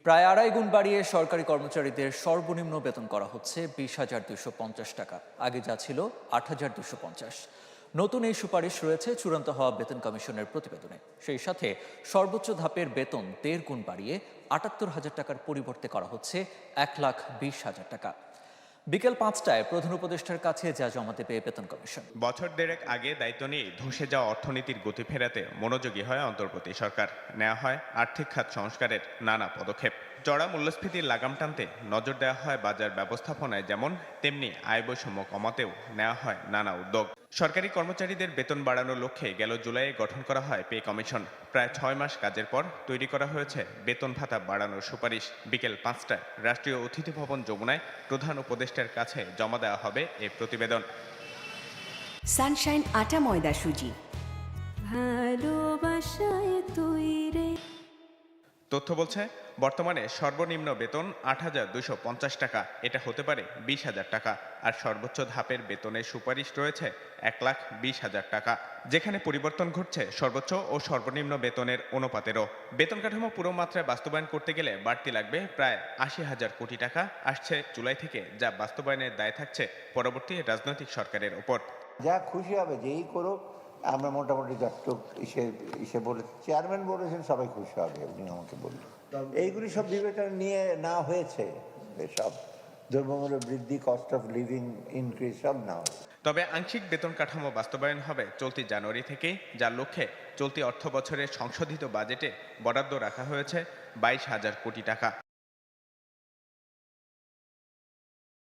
প্রায় আড়াই গুণ বাড়িয়ে সরকারি কর্মচারীদের সর্বনিম্ন বেতন করা হচ্ছে 20,250 টাকা। আগে যা ছিল 8,250। নতুন এই সুপারিশ রয়েছে চূড়ান্ত হওয়া বেতন কমিশনের প্রতিবেদনে। সেই সাথে সর্বোচ্চ ধাপের বেতন 1.5 গুণ বাড়িয়ে 78,000 টাকার পরিবর্তে করা হচ্ছে 1,20,000 টাকা। বিকেল 5টায় প্রধান উপদেষ্টার কাছে যা জমা দেবে বেতন কমিশন। বছর দেড়েক আগে দায়িত্ব নিয়ে ধসে যাওয়া অর্থনীতির গতি ফেরাতে মনোযোগী হয় অন্তর্বর্তী সরকার। নেওয়া হয় আর্থিক খাত সংস্কারের নানা পদক্ষেপ। চড়া মূল্যস্ফীতির লাগাম টানতে নজর দেওয়া হয় বাজার ব্যবস্থাপনায়, যেমন তেমনি আয় বৈষম্য কমাতেও নেওয়া হয় নানা উদ্যোগ। সরকারি কর্মচারীদের বেতন বাড়ানোর লক্ষ্যে গেল জুলাইয়ে গঠন করা হয় পে কমিশন। প্রায় 6 মাস কাজের পর তৈরি করা হয়েছে বেতন ভাতা বাড়ানোর সুপারিশ। বিকেল 5টায় রাষ্ট্রীয় অতিথি ভবন যমুনায় প্রধান উপদেষ্টার কাছে জমা দেওয়া হবে এই প্রতিবেদন। সানশাইন আটা ময়দা সুজি, ভালোবাসায় তৈরি। তথ্য বলছে, বর্তমানে সর্বনিম্ন বেতন 8,250 টাকা। এটা হতে পারে 20,000 টাকা। আর সর্বোচ্চ ধাপের বেতনের সুপারিশ রয়েছে 1,20,000 টাকা, যেখানে পরিবর্তন ঘটছে সর্বোচ্চ ও সর্বনিম্ন বেতনের অনুপাতেরও। বেতন কাঠামো পুরো মাত্রায় বাস্তবায়ন করতে গেলে বাড়তি লাগবে প্রায় 80,000 কোটি টাকা। আসছে জুলাই থেকে, যা বাস্তবায়নের দায় থাকছে পরবর্তী রাজনৈতিক সরকারের ওপর। যা খুশি হবে যেই করুক, আমরা মোটামুটি যতটুক ইসে বলে চেয়ারম্যান বলেছেন সবাই খুশি হবে, উনি আমাকে বললেন। এইগুলি সব বিবেচনা নিয়ে না হয়েছে, সব দ্রব্যমূল্য বৃদ্ধি, কস্ট অফ লিভিং ইনক্রিজ সব না হয়েছে। তবে আংশিক বেতন কাঠামো বাস্তবায়ন হবে চলতি জানুয়ারি থেকেই, যার লক্ষ্যে চলতি অর্থ বছরের সংশোধিত বাজেটে বরাদ্দ রাখা হয়েছে 22,000 কোটি টাকা।